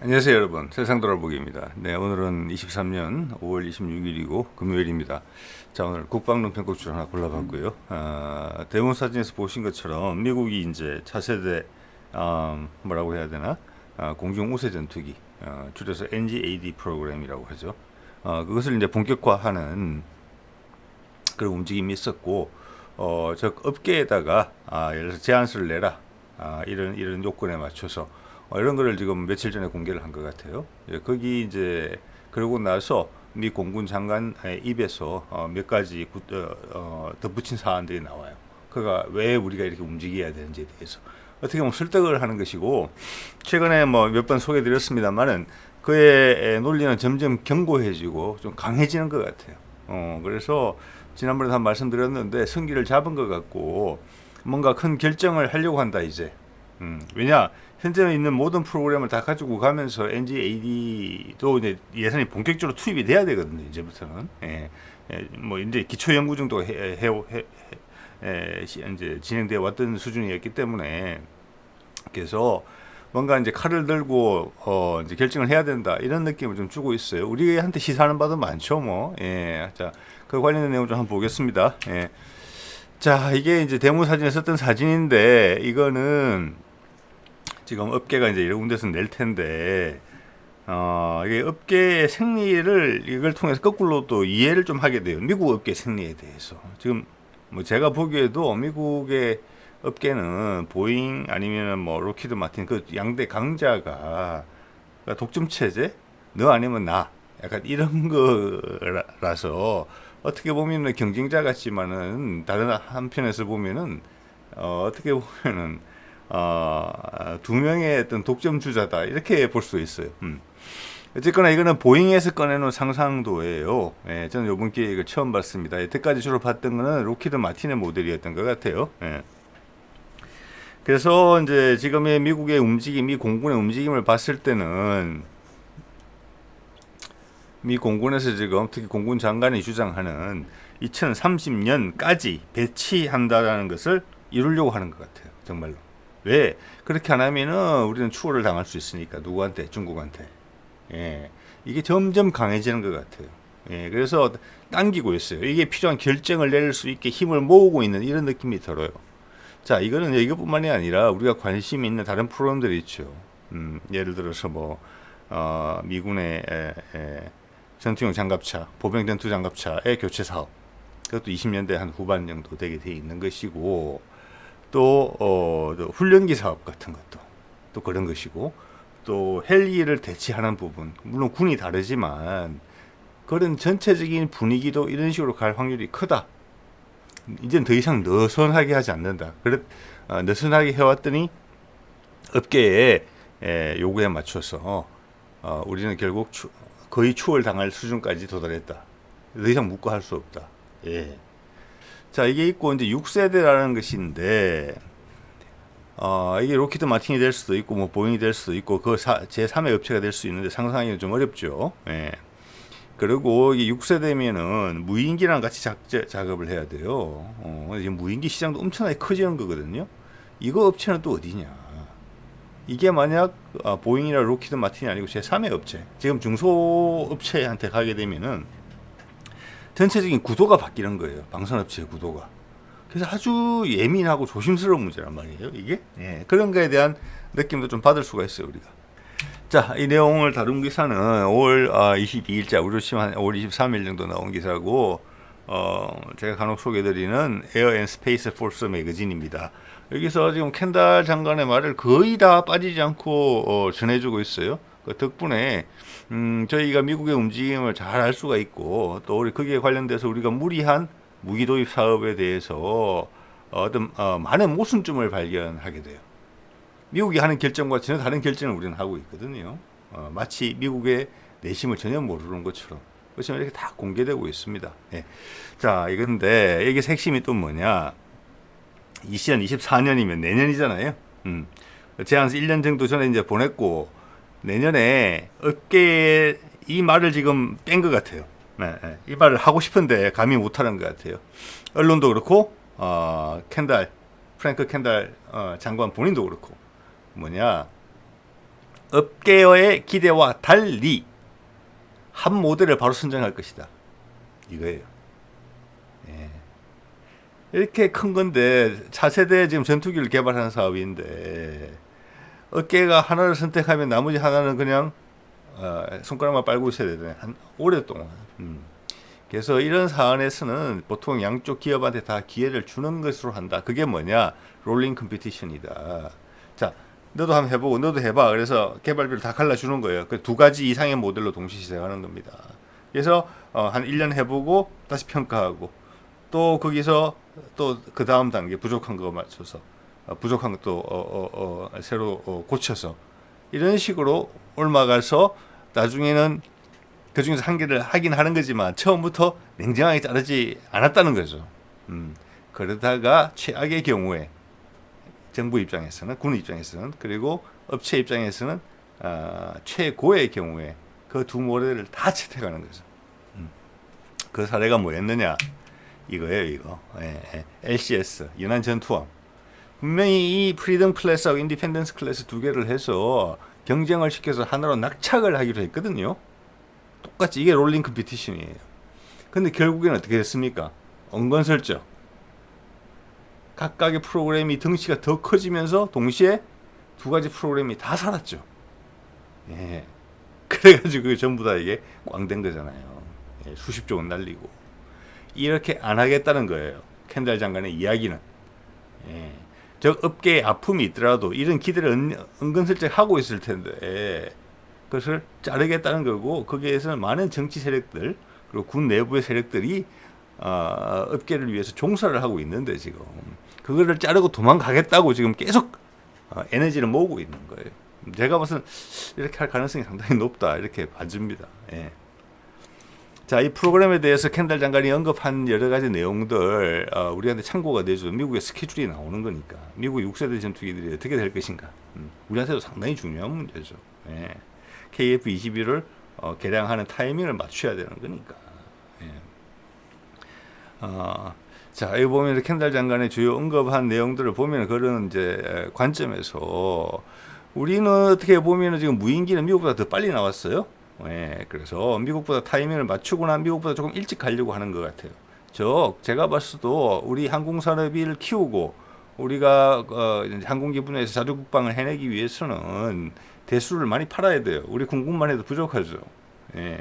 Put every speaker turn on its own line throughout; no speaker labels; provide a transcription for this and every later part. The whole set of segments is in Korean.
안녕하세요 여러분, 세상 돌아보기입니다. 네, 오늘은 23년 5월 26일이고 금요일입니다. 자, 오늘 국방론 편곡주 하나 골라봤고요. 대문 사진에서 보신 것처럼 미국이 이제 차세대 뭐라고 해야 되나, 공중 우세 전투기, 줄여서 NGAD 프로그램이라고 하죠. 그것을 이제 본격화하는 그런 움직임이 있었고, 저 업계에다가 예를 들어서 제안서를 내라, 이런 요건에 맞춰서 이런 거를 지금 며칠 전에 공개를 한 것 같아요. 예, 거기 이제 그러고 나서 미 공군 장관의 입에서 몇 가지 덧붙인 사안들이 나와요. 그가 왜 우리가 이렇게 움직여야 되는지에 대해서 어떻게 보면 설득을 하는 것이고, 최근에 뭐 몇 번 소개드렸습니다만은 그의 논리는 점점 견고해지고 좀 강해지는 것 같아요. 그래서 지난번에 한 말씀드렸는데 성기를 잡은 것 같고 뭔가 큰 결정을 하려고 한다 이제. 왜냐, 현재 있는 모든 프로그램을 다 가지고 가면서 NGAD도 이제 예산이 본격적으로 투입이 돼야 되거든요. 이제부터는. 뭐 이제 기초 연구 정도 이제 진행되어 왔던 수준이었기 때문에, 그래서 뭔가 이제 칼을 들고 이제 결정을 해야 된다 이런 느낌을 좀 주고 있어요. 우리한테 시사하는 바도 많죠, 뭐. 자, 그 관련된 내용 좀 한번 보겠습니다. 자, 이게 이제 대문 사진에 썼던 사진인데, 이거는 지금 업계가 이제 이런 군데서 낼 텐데, 이게 업계의 생리를 이걸 통해서 거꾸로 또 이해를 좀 하게 돼요. 미국 업계 생리에 대해서. 지금 뭐 제가 보기에도 미국의 업계는 보잉 아니면은 뭐 로키드 마틴 그 양대 강자가, 그러니까 독점 체제, 너 아니면 나, 약간 이런 거라서 어떻게 보면은 경쟁자 같지만은 다른 한편에서 보면은 어떻게 보면은 두 명의 어떤 독점 주자다 이렇게 볼 수 있어요. 어쨌거나 이거는 보잉에서 꺼내놓은 상상도예요. 저는 이번 기회에 이걸 처음 봤습니다. 여태까지 주로 봤던 거는 로키드 마틴의 모델이었던 것 같아요. 그래서 이제 지금의 미국의 움직임, 미 공군의 움직임을 봤을 때는, 미 공군에서 지금 특히 공군 장관이 주장하는 2030년까지 배치한다라는 것을 이루려고 하는 것 같아요. 정말로. 왜? 그렇게 안 하면은 우리는 추월을 당할 수 있으니까. 누구한테? 중국한테. 이게 점점 강해지는 것 같아요. 그래서 당기고 있어요. 이게 필요한 결정을 내릴 수 있게 힘을 모으고 있는 이런 느낌이 들어요. 자, 이거는 이것뿐만이 아니라 우리가 관심이 있는 다른 프로그램들이 있죠. 예를 들어서 뭐 미군의 전투용 장갑차, 보병 전투 장갑차의 교체 사업. 그것도 20년대 한 후반 정도 되게 돼 있는 것이고, 또 훈련기 사업 같은 것도 또 그런 것이고, 또 헬기를 대체하는 부분, 물론 군이 다르지만 그런 전체적인 분위기도 이런 식으로 갈 확률이 크다. 이젠 더 이상 느슨하게 하지 않는다. 느슨하게 해왔더니 업계의 요구에 맞춰서 우리는 결국 거의 추월 당할 수준까지 도달했다. 더 이상 묵고 할 수 없다. 자, 이게 있고 이제 6세대라는 것인데, 이게 로키드 마틴이 될 수도 있고 뭐 보잉이 될 수도 있고 그 제3의 업체가 될 수 있는데 상상하기는 좀 어렵죠. 그리고 이게 6세대면은 무인기랑 같이 작업을 해야 돼요. 지금 무인기 시장도 엄청나게 커지는 거거든요. 이거 업체는 또 어디냐? 이게 만약 보잉이나 로키드 마틴이 아니고 제3의 업체, 지금 중소업체한테 가게 되면은 전체적인 구도가 바뀌는 거예요. 방산업체의 구도가. 그래서 아주 예민하고 조심스러운 문제란 말이에요. 이게 그런 거에 대한 느낌도 좀 받을 수가 있어요, 우리가. 자, 이 내용을 다룬 기사는 5월 22일자, 우리 치면 한 5월 23일 정도 나온 기사고, 제가 간혹 소개드리는 에어 앤 스페이스 포스 매거진입니다. 여기서 지금 켄달 장관의 말을 거의 다 빠지지 않고 전해주고 있어요. 그 덕분에 저희가 미국의 움직임을 잘 알 수가 있고, 또 우리 거기에 관련돼서 우리가 무리한 무기 도입 사업에 대해서 많은 모순점을 발견하게 돼요. 미국이 하는 결정과 전혀 다른 결정을 우리는 하고 있거든요. 마치 미국의 내심을 전혀 모르는 것처럼. 그렇지만 이렇게 다 공개되고 있습니다. 자, 이건데 이게 핵심이 또 뭐냐? 2024년이면 내년이잖아요. 제안서 1년 정도 전에 이제 보냈고, 내년에 업계에 이 말을 지금 뺀 것 같아요. 이 말을 하고 싶은데 감히 못하는 것 같아요. 언론도 그렇고, 프랭크 켄달 장관 본인도 그렇고, 뭐냐, 업계의 기대와 달리 한 모델을 바로 선정할 것이다. 이거예요. 예. 이렇게 큰 건데 차세대 지금 전투기를 개발하는 사업인데 업계가 하나를 선택하면 나머지 하나는 그냥 손가락만 빨고 있어야 되잖아요. 한 오랫동안. 그래서 이런 사안에서는 보통 양쪽 기업한테 다 기회를 주는 것으로 한다. 그게 뭐냐? 롤링 컴피티션이다. 자, 너도 한번 해보고 너도 해봐. 그래서 개발비를 다 갈라주는 거예요. 그 두 가지 이상의 모델로 동시 시행하는 겁니다. 그래서 한 1년 해보고 다시 평가하고 또 거기서 또 그 다음 단계 부족한 거 맞춰서 부족한 것도 새로 고쳐서 이런 식으로 올라가서 나중에는 그 중에서 한 개를 하긴 하는 거지만 처음부터 냉정하게 자르지 않았다는 거죠. 그러다가 최악의 경우에 정부 입장에서는, 군 입장에서는, 그리고 업체 입장에서는 최고의 경우에 그 두 모델을 다 채택하는 거죠. 그 사례가 뭐였느냐? 이거예요, 이거. LCS, 연안전투함. 분명히 이 프리덤 클래스하고 인디펜던스 클래스 두 개를 해서 경쟁을 시켜서 하나로 낙착을 하기로 했거든요. 똑같이 이게 롤링 컴피티션이에요. 근데 결국에는 어떻게 됐습니까? 은근슬쩍 각각의 프로그램이 덩치가 더 커지면서 동시에 두 가지 프로그램이 다 살았죠. 예. 그래가지고 전부 다 이게 꽝된 거잖아요. 예, 수십조 원 날리고. 이렇게 안 하겠다는 거예요. 켄달 장관의 이야기는. 예. 저 업계에 아픔이 있더라도 이런 기대를 은근슬쩍 하고 있을 텐데 그것을 자르겠다는 거고, 거기에서는 많은 정치 세력들 그리고 군 내부의 세력들이 업계를 위해서 종사를 하고 있는데 지금 그거를 자르고 도망가겠다고 지금 계속 에너지를 모으고 있는 거예요. 제가 봐서는 이렇게 할 가능성이 상당히 높다 이렇게 봐집니다. 예. 자, 이 프로그램에 대해서 켄달 장관이 언급한 여러 가지 내용들 우리한테 참고가 되죠. 미국의 스케줄이 나오는 거니까 미국 6세대 전투기들이 어떻게 될 것인가, 우리한테도 상당히 중요한 문제죠. 예. KF-21을 개량하는 타이밍을 맞춰야 되는 거니까. 예. 자, 여기 보면 켄달 장관의 주요 언급한 내용들을 보면 그런 이제 관점에서 우리는 어떻게 보면 지금 무인기는 미국보다 더 빨리 나왔어요. 예, 그래서 미국보다 타이밍을 맞추거나 미국보다 조금 일찍 가려고 하는 것 같아요. 제가 봤어도 우리 항공산업을 키우고 우리가 항공기 분야에서 자주국방을 해내기 위해서는 대수를 많이 팔아야 돼요. 우리 공군만 해도 부족하죠. 예.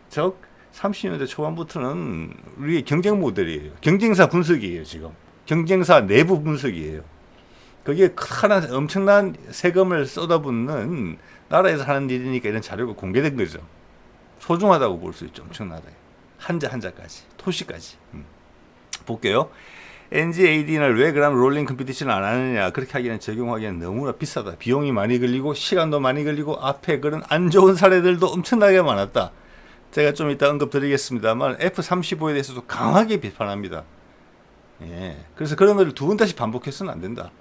30년대 초반부터는 우리의 경쟁 모델이에요. 경쟁사 분석이에요, 지금. 경쟁사 내부 분석이에요. 거기에 큰 엄청난 세금을 쏟아붓는 나라에서 하는 일이니까 이런 자료가 공개된 거죠. 소중하다고 볼 수 있죠. 엄청나다. 한자 한자까지, 토시까지. 볼게요. NGAD는 왜 그럼 롤링 컴피티션을 안 하느냐, 그렇게 하기에는 적용하기에는 너무나 비싸다. 비용이 많이 걸리고 시간도 많이 걸리고 앞에 그런 안 좋은 사례들도 엄청나게 많았다. 제가 좀 이따 언급드리겠습니다만 F-35에 대해서도 강하게 비판합니다. 예. 그래서 그런 걸 두 번 다시 반복해서는 안 된다.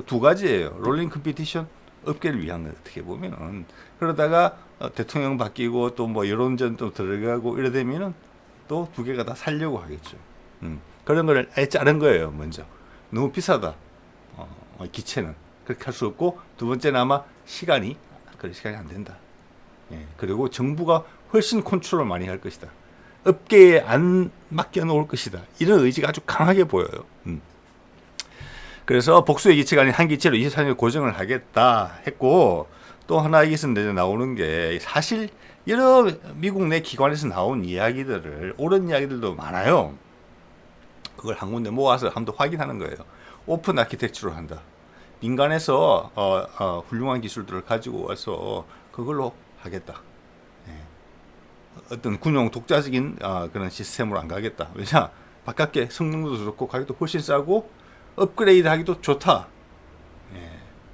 두 가지예요. 롤링 컴피티션, 업계를 위한 거 어떻게 보면은. 그러다가 대통령 바뀌고 또 뭐 여론전 또 들어가고 이래 되면은 또 두 개가 다 살려고 하겠죠. 그런 거를 아예 자른 거예요. 먼저 너무 비싸다. 기체는 그렇게 할 수 없고, 두 번째는 아마 시간이 안 된다. 예. 그리고 정부가 훨씬 컨트롤 많이 할 것이다. 업계에 안 맡겨 놓을 것이다. 이런 의지가 아주 강하게 보여요. 그래서 복수의 기체가 아닌 한 기체로 24년 고정을 하겠다 했고, 또 하나 여기서 나오는 게 사실 여러 미국 내 기관에서 나온 이야기들을, 옳은 이야기들도 많아요. 그걸 한 군데 모아서 한번 더 확인하는 거예요. 오픈 아키텍처로 한다. 민간에서 훌륭한 기술들을 가지고 와서 그걸로 하겠다. 예. 어떤 군용 독자적인 그런 시스템으로 안 가겠다. 왜냐? 바깥에 성능도 좋고 가격도 훨씬 싸고 업그레이드 하기도 좋다. 예.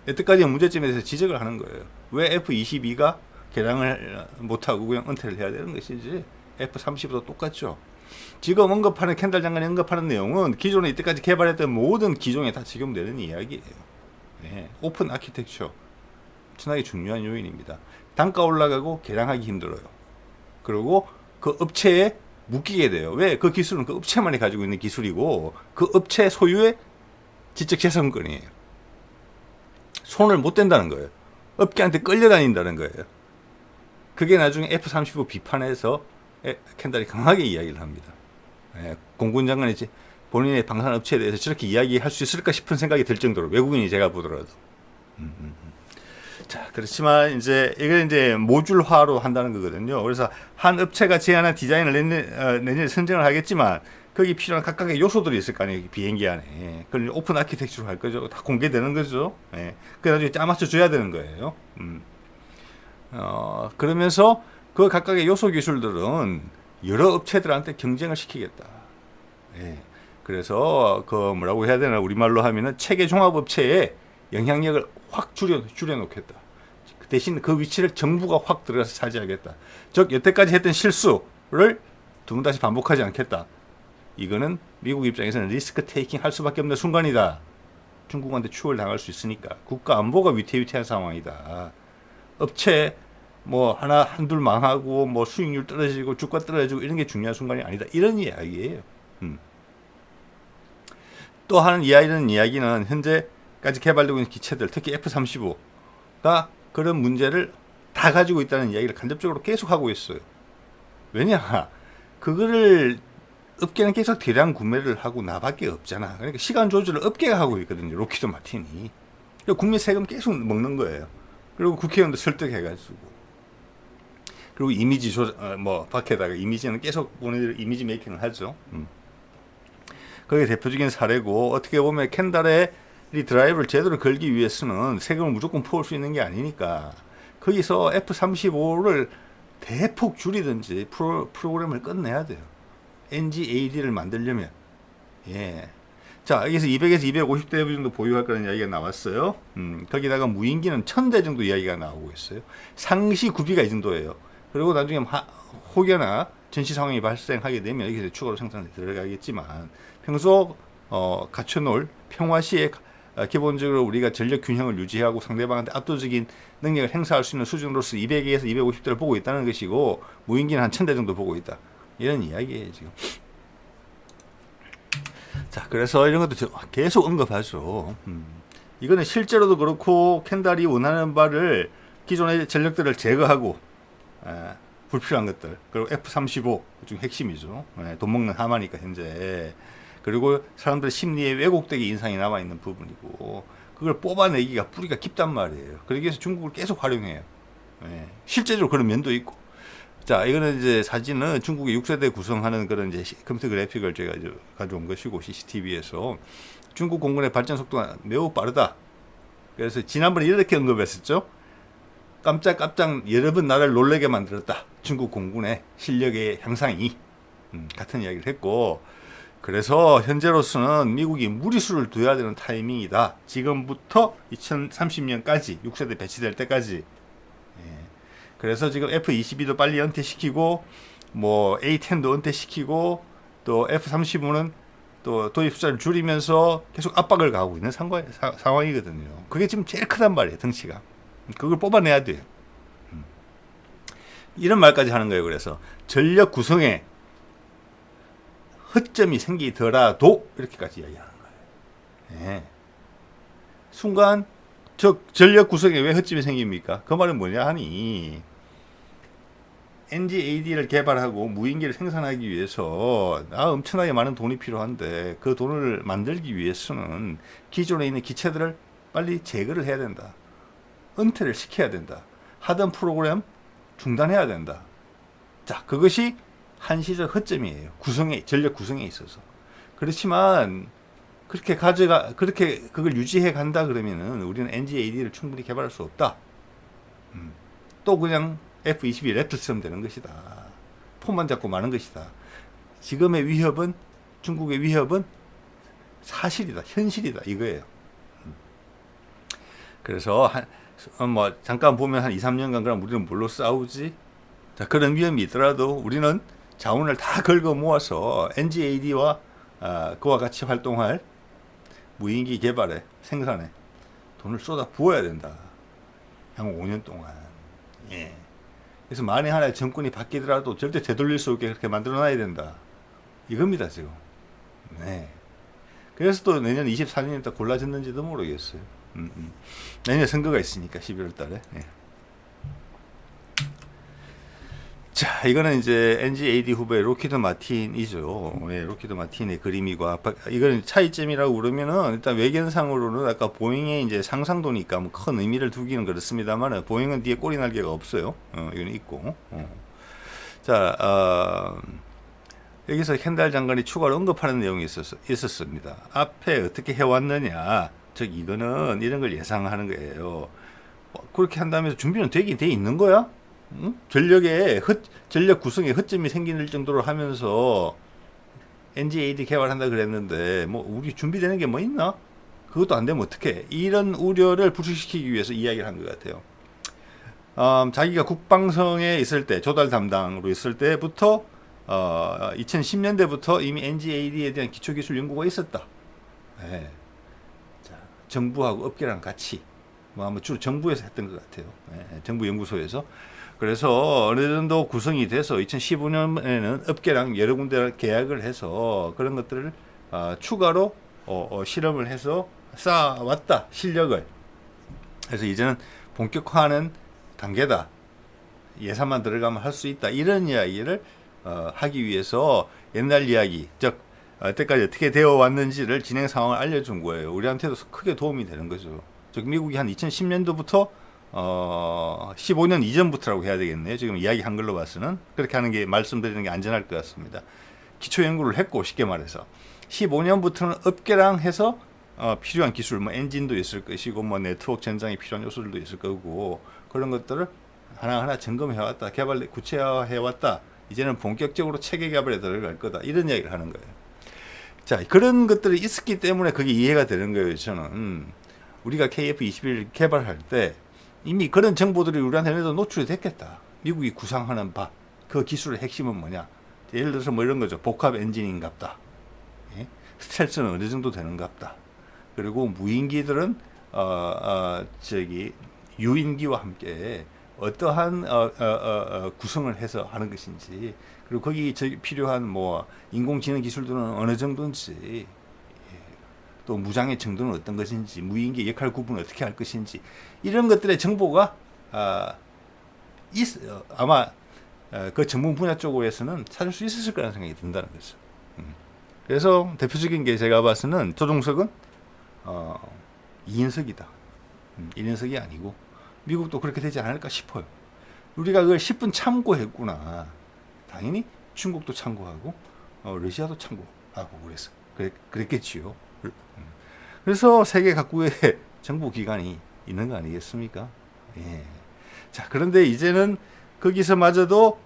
여태까지 문제점에 대해서 지적을 하는 거예요. 왜 F-22가 개량을 못하고 그냥 은퇴를 해야 되는 것이지 F-35도 똑같죠. 지금 언급하는 켄달 장관이 언급하는 내용은 기존에 이때까지 개발했던 모든 기종에 다 적용되는 이야기예요. 예. 오픈 아키텍처 엄청나게 중요한 요인입니다. 단가 올라가고 개량하기 힘들어요. 그리고 그 업체에 묶이게 돼요. 왜? 그 기술은 그 업체만이 가지고 있는 기술이고 그 업체 소유의 지적재산권이에요. 손을 못 댄다는 거예요. 업계한테 끌려다닌다는 거예요. 그게 나중에 F-35 비판에서 켄달이 강하게 이야기를 합니다. 공군 장관이 본인의 방산 업체에 대해서 저렇게 이야기할 수 있을까 싶은 생각이 들 정도로, 외국인이 제가 보더라도. 자, 그렇지만 이건 모듈화로 한다는 거거든요. 그래서 한 업체가 제안한 디자인을 내년에 선정을 하겠지만 거기 필요한 각각의 요소들이 있을 거 아니에요. 비행기 안에. 그걸 오픈 아키텍처로 할 거죠. 다 공개되는 거죠. 그래 가지고 짜맞춰 줘야 되는 거예요. 그러면서 그 각각의 요소 기술들은 여러 업체들한테 경쟁을 시키겠다. 그래서 그 뭐라고 해야 되나, 우리말로 하면은 체계 종합 업체에 영향력을 확 줄여놓겠다. 대신 그 위치를 정부가 확 들어가서 차지하겠다. 즉 여태까지 했던 실수를 두 번 다시 반복하지 않겠다. 이거는 미국 입장에서는 리스크 테이킹 할 수밖에 없는 순간이다. 중국한테 추월 당할 수 있으니까 국가 안보가 위태위태한 상황이다. 업체 뭐 한둘 망하고 뭐 수익률 떨어지고 주가 떨어지고 이런 게 중요한 순간이 아니다. 이런 이야기예요. 또 하는 이야기는 현재까지 개발되고 있는 기체들, 특히 F-35가 그런 문제를 다 가지고 있다는 이야기를 간접적으로 계속 하고 있어요. 왜냐? 그거를 업계는 계속 대량 구매를 하고 나밖에 없잖아. 그러니까 시간 조절을 업계가 하고 있거든요. 로키드 마틴이. 국민 세금 계속 먹는 거예요. 그리고 국회의원도 설득해가지고. 그리고 이미지 밖에다가 이미지는 계속 보내들 이미지 메이킹을 하죠. 그게 대표적인 사례고, 어떻게 보면 켄달의 드라이브를 제대로 걸기 위해서는 세금을 무조건 퍼올 수 있는 게 아니니까 거기서 F-35를 대폭 줄이든지 프로그램을 끝내야 돼요. NGAD를 만들려면. 자, 여기서 200에서 250대 정도 보유할 거라는 이야기가 나왔어요. 거기다가 무인기는 1000대 정도 이야기가 나오고 있어요. 상시 구비가 이 정도예요. 그리고 나중에 혹여나 전시 상황이 발생하게 되면 여기서 추가로 생산에 들어가겠지만, 평소 갖춰놓을 평화시에 기본적으로 우리가 전력 균형을 유지하고 상대방한테 압도적인 능력을 행사할 수 있는 수준으로서 200에서 250대를 보고 있다는 것이고, 무인기는 한 1000대 정도 보고 있다. 이런 이야기예요, 지금. 자, 그래서 이런 것도 계속 언급하죠. 이거는 실제로도 그렇고, 켄달이 원하는 바를 기존의 전력들을 제거하고, 불필요한 것들, 그리고 F-35 그중 핵심이죠. 돈 먹는 하마니까 현재. 그리고 사람들의 심리에 왜곡되게 인상이 남아있는 부분이고, 그걸 뽑아내기가 뿌리가 깊단 말이에요. 그러기 위해서 중국을 계속 활용해요. 실제적으로 그런 면도 있고. 자, 이거는 사진은 중국의 6세대 구성하는 그런 컴퓨터 그래픽을 제가 가져온 것이고, CCTV에서 중국 공군의 발전 속도가 매우 빠르다. 그래서 지난번에 이렇게 언급했었죠. 깜짝 여러 번 나라를 놀라게 만들었다. 중국 공군의 실력의 향상이. 같은 이야기를 했고, 그래서 현재로서는 미국이 무리수를 둬야 되는 타이밍이다. 지금부터 2030년까지 6세대 배치될 때까지. 그래서 지금 F-22도 빨리 은퇴시키고, 뭐 A-10도 은퇴시키고, 또 F-35는 또 도입 숫자를 줄이면서 계속 압박을 가하고 있는 상황이거든요. 그게 지금 제일 크단 말이에요, 덩치가. 그걸 뽑아내야 돼요. 이런 말까지 하는 거예요. 그래서 전력 구성에 허점이 생기더라도 이렇게까지 이야기하는 거예요. 순간 전력 구성에 왜 허점이 생깁니까? 그 말은 뭐냐 하니, NGAD를 개발하고 무인기를 생산하기 위해서 엄청나게 많은 돈이 필요한데, 그 돈을 만들기 위해서는 기존에 있는 기체들을 빨리 제거를 해야 된다. 은퇴를 시켜야 된다. 하던 프로그램 중단해야 된다. 자, 그것이 한시적 허점이에요. 전력 구성에 있어서. 그렇지만 그렇게 그걸 유지해 간다 그러면은 우리는 NGAD를 충분히 개발할 수 없다. 또 그냥 F-22 랩터처럼 되는 것이다. 폰만 잡고 마는 것이다. 지금의 위협은, 중국의 위협은 사실이다, 현실이다, 이거예요. 그래서 잠깐 보면 한 2, 3년간 그럼 우리는 뭘로 싸우지? 자, 그런 위험이 있더라도 우리는 자원을 다 긁어 모아서 NGAD와 그와 같이 활동할 무인기 개발에, 생산에 돈을 쏟아 부어야 된다. 향후 5년 동안. 그래서 만에 하나의 정권이 바뀌더라도 절대 되돌릴 수 없게 그렇게 만들어 놔야 된다. 이겁니다, 지금. 그래서 또 내년 24년이면 또 골라졌는지도 모르겠어요. 내년에 선거가 있으니까 11월 달에. 예. 자, 이거는 이제 NGAD 후보의 로키드 마틴이죠. 예, 로키드 마틴의 그림이고, 이거는 차이점이라고 그러면은, 일단 외견상으로는 아까 보잉의 이제 상상도니까 뭐 큰 의미를 두기는 그렇습니다만, 보잉은 뒤에 꼬리 날개가 없어요. 이건 있고. 자, 여기서 켄달 장관이 추가로 언급하는 내용이 있었습니다. 앞에 어떻게 해왔느냐. 즉, 이거는 이런 걸 예상하는 거예요. 그렇게 한다면서 준비는 돼 있는 거야? 응? 전력 구성에 허점이 생길 정도로 하면서 NGAD 개발한다 그랬는데 뭐 우리 준비되는 게 뭐 있나? 그것도 안 되면 어떡해? 이런 우려를 불식시키기 위해서 이야기를 한 것 같아요. 자기가 국방성에 있을 때, 조달 담당으로 있을 때부터 2010년대부터 이미 NGAD에 대한 기초기술 연구가 있었다. 네. 자, 정부하고 업계랑 같이 뭐 아마 주로 정부에서 했던 것 같아요. 네, 정부 연구소에서. 그래서 어느 정도 구성이 돼서 2015년에는 업계랑 여러 군데 계약을 해서 그런 것들을 추가로 실험을 해서 쌓아왔다, 실력을. 그래서 이제는 본격화하는 단계다. 예산만 들어가면 할 수 있다. 이런 이야기를 하기 위해서 옛날 이야기, 즉 여태까지 어떻게 되어 왔는지를 진행 상황을 알려준 거예요. 우리한테도 크게 도움이 되는 거죠. 즉 미국이 한 2010년도부터 15년 이전부터라고 해야 되겠네요. 지금 이야기 한글로 봐서는 그렇게 하는 게 말씀드리는 게 안전할 것 같습니다. 기초 연구를 했고 쉽게 말해서 15년부터는 업계랑 해서 필요한 기술, 뭐 엔진도 있을 것이고 뭐 네트워크 전장에 필요한 요소들도 있을 거고 그런 것들을 하나하나 점검해왔다, 구체화해왔다. 이제는 본격적으로 체계 개발에 들어갈 거다. 이런 이야기를 하는 거예요. 자, 그런 것들이 있었기 때문에 그게 이해가 되는 거예요. 저는 우리가 KF-21 개발할 때 이미 그런 정보들이 우리한테도 노출이 됐겠다. 미국이 구상하는 바, 그 기술의 핵심은 뭐냐? 예를 들어서 뭐 이런 거죠. 복합 엔진인갑다. 예? 스텔스는 어느 정도 되는갑다. 그리고 무인기들은 유인기와 함께 어떠한 구성을 해서 하는 것인지, 그리고 거기 필요한 뭐 인공지능 기술들은 어느 정도인지, 또 무장의 정도는 어떤 것인지, 무인기 역할 구분을 어떻게 할 것인지, 이런 것들의 정보가 아마 그 전문 분야 쪽에서는 찾을 수 있었을 거라는 생각이 든다는 거죠. 그래서 대표적인 게 제가 봐서는 조종석은 2인석이다. 1인석이 아니고 미국도 그렇게 되지 않을까 싶어요. 우리가 그걸 10분 참고했구나. 당연히 중국도 참고하고 러시아도 참고하고 그랬겠지요. 그래서 세계 각국에 정보기관이 있는 거 아니겠습니까? 예. 자, 그런데 이제는 거기서마저도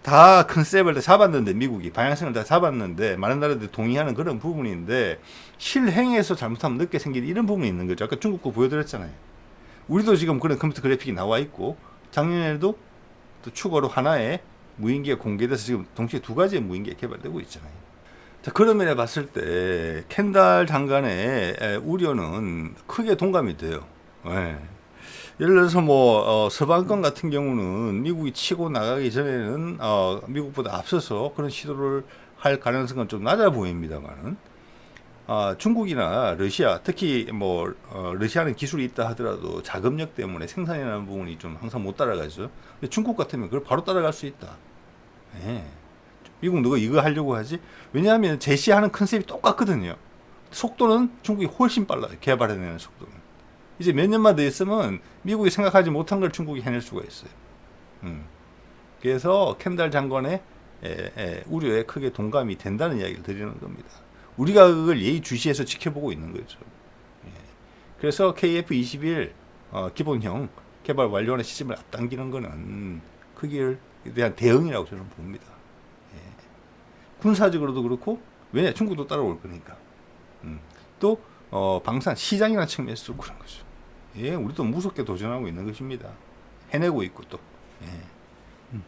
다 컨셉을 다 잡았는데, 미국이 방향성을 다 잡았는데, 많은 나라들이 동의하는 그런 부분인데, 실행에서 잘못하면 늦게 생기는 이런 부분이 있는 거죠. 아까 중국 거 보여드렸잖아요. 우리도 지금 그런 컴퓨터 그래픽이 나와 있고, 작년에도 또 추가로 하나의 무인기가 공개돼서 지금 동시에 2가지의 무인기가 개발되고 있잖아요. 자, 그런 면에 봤을 때 켄달 장관의 우려는 크게 동감이 돼요. 예. 예를 들어서 뭐 서방권 같은 경우는 미국이 치고 나가기 전에는 미국보다 앞서서 그런 시도를 할 가능성은 좀 낮아 보입니다만은 중국이나 러시아, 특히 뭐 러시아는 기술이 있다 하더라도 자금력 때문에 생산이라는 부분이 좀 항상 못 따라가죠. 근데 중국 같으면 그걸 바로 따라갈 수 있다. 예. 미국 누가 이거 하려고 하지? 왜냐하면 제시하는 컨셉이 똑같거든요. 속도는 중국이 훨씬 빨라요. 개발해내는 속도는. 이제 몇 년만 더 있으면 미국이 생각하지 못한 걸 중국이 해낼 수가 있어요. 그래서 켄달 장관의 우려에 크게 동감이 된다는 이야기를 드리는 겁니다. 우리가 그걸 예의주시해서 지켜보고 있는 거죠. 예. 그래서 KF-21 기본형 개발 완료하는 시점을 앞당기는 것은 거기에 대한 대응이라고 저는 봅니다. 예. 군사적으로도 그렇고, 왜냐, 중국도 따라올 거니까. 또 방산 시장이라는 측면에서도 그런 거죠. 예, 우리도 무섭게 도전하고 있는 것입니다. 해내고 있고 또. 예.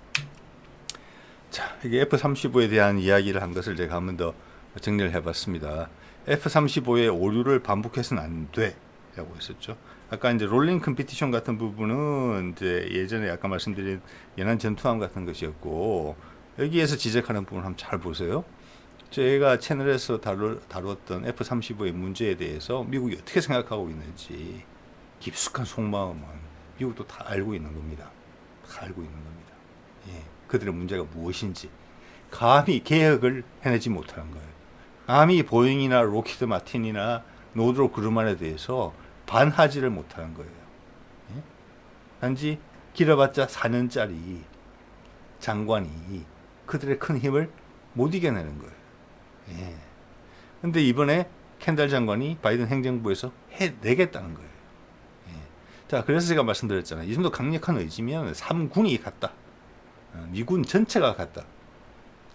자, 이게 F-35에 대한 이야기를 한 것을 제가 한 번 더 정리를 해봤습니다. F-35의 오류를 반복해서는 안 돼라고 했었죠. 아까 이제 롤링 컴피티션 같은 부분은 이제 예전에 아까 말씀드린 연안 전투함 같은 것이었고, 여기에서 지적하는 부분 한번 잘 보세요. 제가 채널에서 다루었던 F-35의 문제에 대해서 미국이 어떻게 생각하고 있는지 깊숙한 속마음은 미국도 다 알고 있는 겁니다. 다 알고 있는 겁니다. 예, 그들의 문제가 무엇인지 감히 개혁을 해내지 못하는 거예요. 감히 보잉이나 로키드 마틴이나 노드로 그루만에 대해서 반하지를 못하는 거예요. 예? 단지 길어봤자 4년짜리 장관이 그들의 큰 힘을 못 이겨내는 거예요. 예. 근데 이번에 켄달 장관이 바이든 행정부에서 해내겠다는 거예요. 예. 자, 그래서 제가 말씀드렸잖아요. 이 정도 강력한 의지면 3군이 갔다. 미군 전체가 갔다.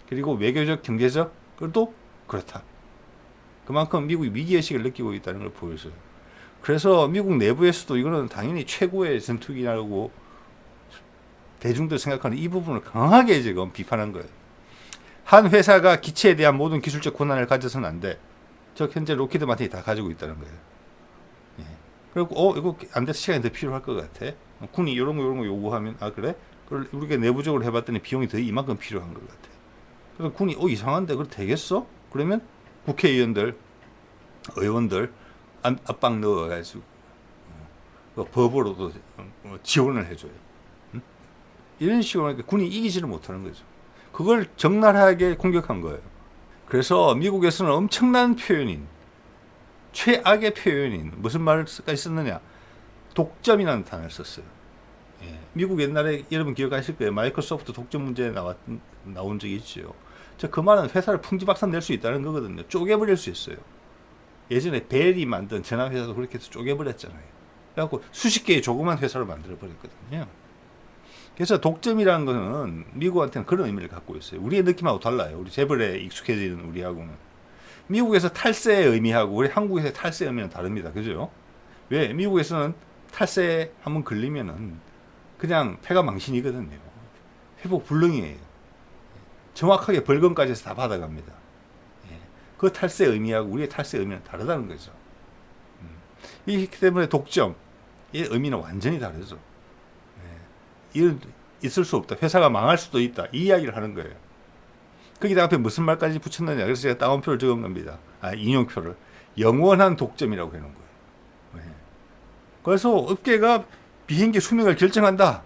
그리고 외교적, 경제적으로도 그렇다. 그만큼 미국이 위기의식을 느끼고 있다는 걸 보여줘요. 그래서 미국 내부에서도 이거는 당연히 최고의 전투기라고 대중들 생각하는 이 부분을 강하게 지금 비판한 거예요. 한 회사가 기체에 대한 모든 기술적 권한을 가져서는 안 돼. 저 현재 로키드 마틴이 다 가지고 있다는 거예요. 예. 그리고 이거 안 돼서 시간이 더 필요할 것 같아. 군이 이런 거 요구하면 그래? 그걸 우리가 내부적으로 해봤더니 비용이 더 이만큼 필요한 것 같아. 그래서 군이 이상한데 그걸 되겠어? 그러면 국회의원들, 의원들 압박 넣어가지고 법으로도 지원을 해줘요. 이런 식으로 하니까 군이 이기지를 못하는 거죠. 그걸 적나라하게 공격한 거예요. 그래서 미국에서는 엄청난 표현인, 최악의 표현인, 무슨 말까지 썼느냐? 독점이라는 단어를 썼어요. 예. 미국 옛날에 여러분 기억하실 거예요. 마이크로소프트 독점 문제 나온 적이 있죠. 그 말은 회사를 풍지박산 낼 수 있다는 거거든요. 쪼개버릴 수 있어요. 예전에 벨이 만든 전화회사도 그렇게 해서 쪼개버렸잖아요. 그래갖고 수십 개의 조그만 회사를 만들어버렸거든요. 그래서 독점이라는 것은 미국한테는 그런 의미를 갖고 있어요. 우리의 느낌하고 달라요. 우리 재벌에 익숙해지는 우리하고는. 미국에서 탈세의 의미하고 우리 한국에서의 탈세의 의미는 다릅니다. 그죠? 왜? 미국에서는 탈세 한번 걸리면은 그냥 패가 망신이거든요. 회복 불능이에요. 정확하게 벌금까지 해서 다 받아갑니다. 예. 그 탈세의 의미하고 우리의 탈세의 의미는 다르다는 거죠. 이 때문에 독점의 의미는 완전히 다르죠. 이런 있을 수 없다. 회사가 망할 수도 있다. 이 이야기를 하는 거예요. 거기다 앞에 무슨 말까지 붙였느냐. 그래서 제가 따옴표를 적은 겁니다. 인용표를. 영원한 독점이라고 해놓은 거예요. 네. 그래서 업계가 비행기 수명을 결정한다.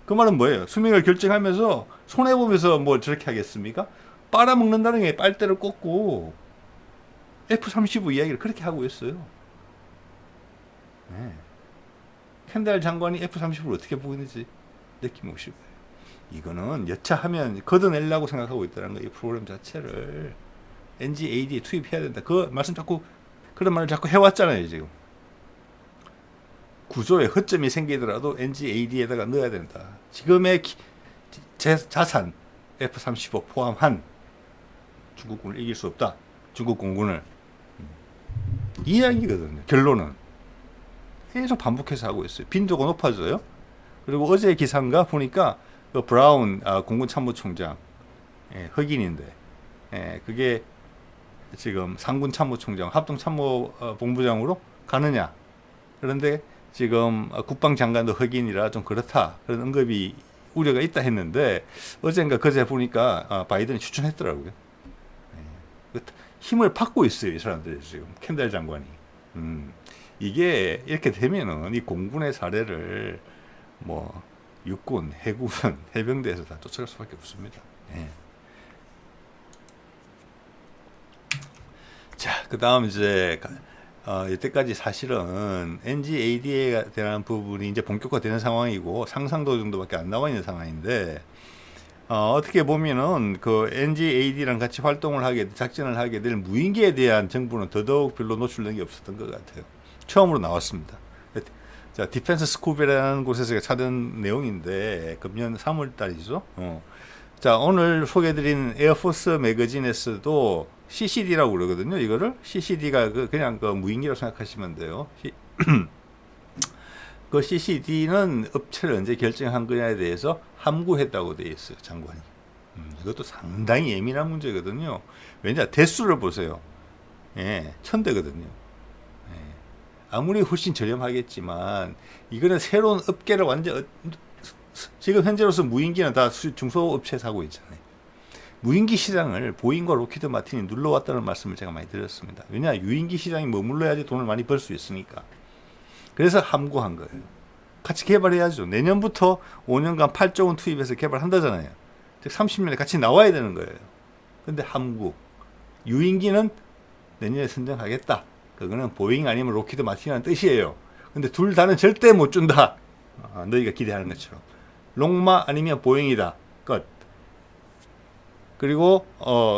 그 말은 뭐예요? 수명을 결정하면서 손해보면서 뭘 저렇게 하겠습니까? 빨아먹는다는 게 빨대를 꽂고 F-35 이야기를 그렇게 하고 있어요. 네. 켄달 장관이 F-35를 어떻게 보고 있는지 느낌없이 봐요. 이거는 여차하면 걷어내려고 생각하고 있다는 거예요. 이 프로그램 자체를 NGAD에 투입해야 된다. 그 말씀 그런 말을 자꾸 해왔잖아요. 지금 구조에 허점이 생기더라도 NGAD에다가 넣어야 된다. 지금의 자산 F-35 포함한 중국군을 이길 수 없다. 중국 공군을. 이 이야기거든요. 결론은. 계속 반복해서 하고 있어요. 빈도가 높아져요. 그리고 어제 기사인가 보니까 그 브라운 공군 참모총장 흑인인데 그게 지금 상군 참모총장 합동 참모 본부장으로 가느냐. 그런데 지금 국방장관도 흑인이라 좀 그렇다. 그런 언급이 우려가 있다 했는데 어젠가 그제 보니까 바이든이 추천했더라고요. 힘을 받고 있어요. 이 사람들이 지금 켄달 장관이. 이게 이렇게 되면은 이 공군의 사례를 뭐 육군, 해군, 해병대에서 다 쫓아갈 수밖에 없습니다. 예. 자, 그 다음 이제 이때까지 사실은 NGAD에 대한 부분이 이제 본격화되는 상황이고 상상도 정도밖에 안 나와 있는 상황인데 어떻게 보면은 그 NGAD랑 같이 활동을 작전을 하게 될 무인기에 대한 정보는 더더욱 별로 노출된 게 없었던 것 같아요. 처음으로 나왔습니다. 자, 디펜스 스쿱이라는 곳에서 제가 찾은 내용인데 금년 3월 달이죠. 자, 오늘 소개해드린 에어포스 매거진에서도 CCD라고 그러거든요. 이거를 CCD가 그냥 그 무인기라고 생각하시면 돼요. 그 CCD는 업체를 언제 결정한 거냐에 대해서 함구했다고 되어 있어요. 장관이. 이것도 상당히 예민한 문제거든요. 왜냐 대수를 보세요. 예, 1000대거든요. 아무리 훨씬 저렴하겠지만 이거는 새로운 업계를 완전 지금 현재로서 무인기는 다 중소업체 사고 있잖아요. 무인기 시장을 보잉과 로키드 마틴이 눌러왔다는 말씀을 제가 많이 드렸습니다. 왜냐 유인기 시장이 머물러야지 돈을 많이 벌 수 있으니까. 그래서 함구한 거예요. 같이 개발해야죠. 내년부터 5년간 8조 원 투입해서 개발한다잖아요. 즉 30년에 같이 나와야 되는 거예요. 근데 함구. 유인기는 내년에 선정하겠다. 그거는 보잉 아니면 로키드 마틴이라는 뜻이에요. 근데 둘 다는 절대 못 준다. 너희가 기대하는 것처럼. 롱마 아니면 보잉이다. 끝. 그리고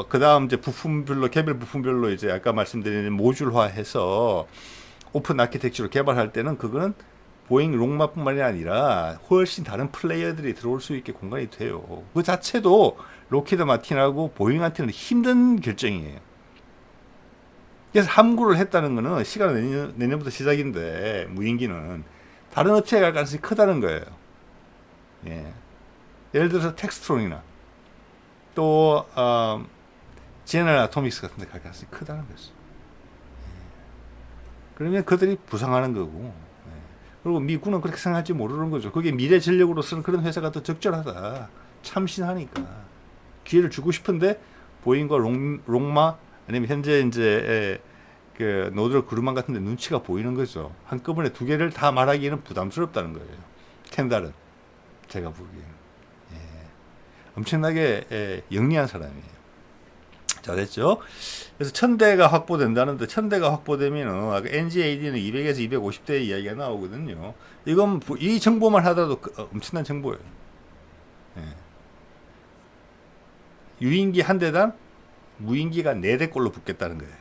그다음 이제 부품별로 개별 부품별로 이제 아까 말씀드린 모듈화해서 오픈 아키텍처로 개발할 때는 그거는 보잉 롱마뿐만이 아니라 훨씬 다른 플레이어들이 들어올 수 있게 공간이 돼요. 그 자체도 로키드 마틴하고 보잉한테는 힘든 결정이에요. 그래서 함구를 했다는 거는 시간은 내년부터 시작인데 무인기는 다른 업체에 갈 가능성이 크다는 거예요. 예. 예를 들어서 텍스트론이나 또 제너럴 아토믹스 같은 데 갈 가능성이 크다는 거죠. 그러면 그들이 부상하는 거고, 그리고 미군은 그렇게 생각할지 모르는 거죠. 그게 미래 전력으로서는 그런 회사가 더 적절하다. 참신하니까 기회를 주고 싶은데 보잉과 롱마 아니면 현재 이제 그 노드럴 그루만 같은데 눈치가 보이는 거죠. 한꺼번에 두 개를 다 말하기는 부담스럽다는 거예요. 켄달은 제가 보기에는 엄청나게 영리한 사람이에요. 자, 됐죠? 그래서 1000대가 확보된다는데 1000대가 확보되면은 아까 NGAD는 200에서 250대 이야기가 나오거든요. 이건 이 정보만 하더라도 엄청난 정보예요. 유인기 한 대당 무인기가 4대 꼴로 붙겠다는 거예요.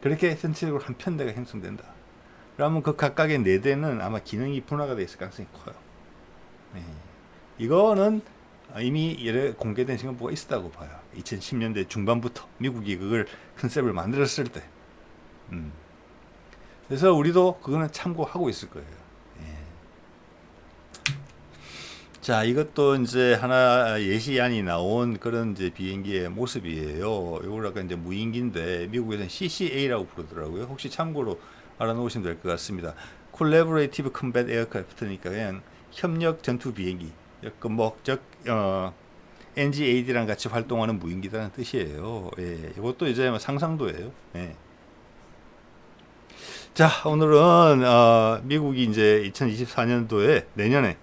그렇게 전체적으로 한 편대가 형성된다. 그러면 그 각각의 4대는 아마 기능이 분화가 되어 있을 가능성이 커요. 이거는 이미 공개된 정보가 있었다고 봐요. 2010년대 중반부터 미국이 그걸 컨셉을 만들었을 때. 그래서 우리도 그거는 참고하고 있을 거예요. 자, 이것도 이제 하나 예시안이 나온 그런 이제 비행기의 모습이에요. 이걸 아까 이제 무인기인데 미국에서는 CCA라고 부르더라고요. 혹시 참고로 알아놓으시면 될 것 같습니다. Collaborative Combat Aircraft니까 그냥 협력 전투 비행기. 즉 NGAD랑 같이 활동하는 무인기라는 뜻이에요. 이것도 이제 상상도예요. 자, 오늘은 미국이 이제 2024년도에 내년에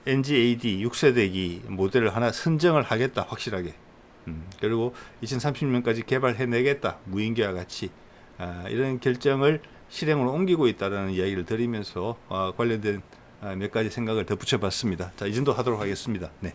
NGAD 6세대기 모델을 하나 선정을 하겠다, 확실하게. 그리고 2030년까지 개발해내겠다, 무인기와 같이. 이런 결정을 실행으로 옮기고 있다는 이야기를 드리면서 관련된 몇 가지 생각을 덧붙여 봤습니다. 자, 이 정도 하도록 하겠습니다. 네.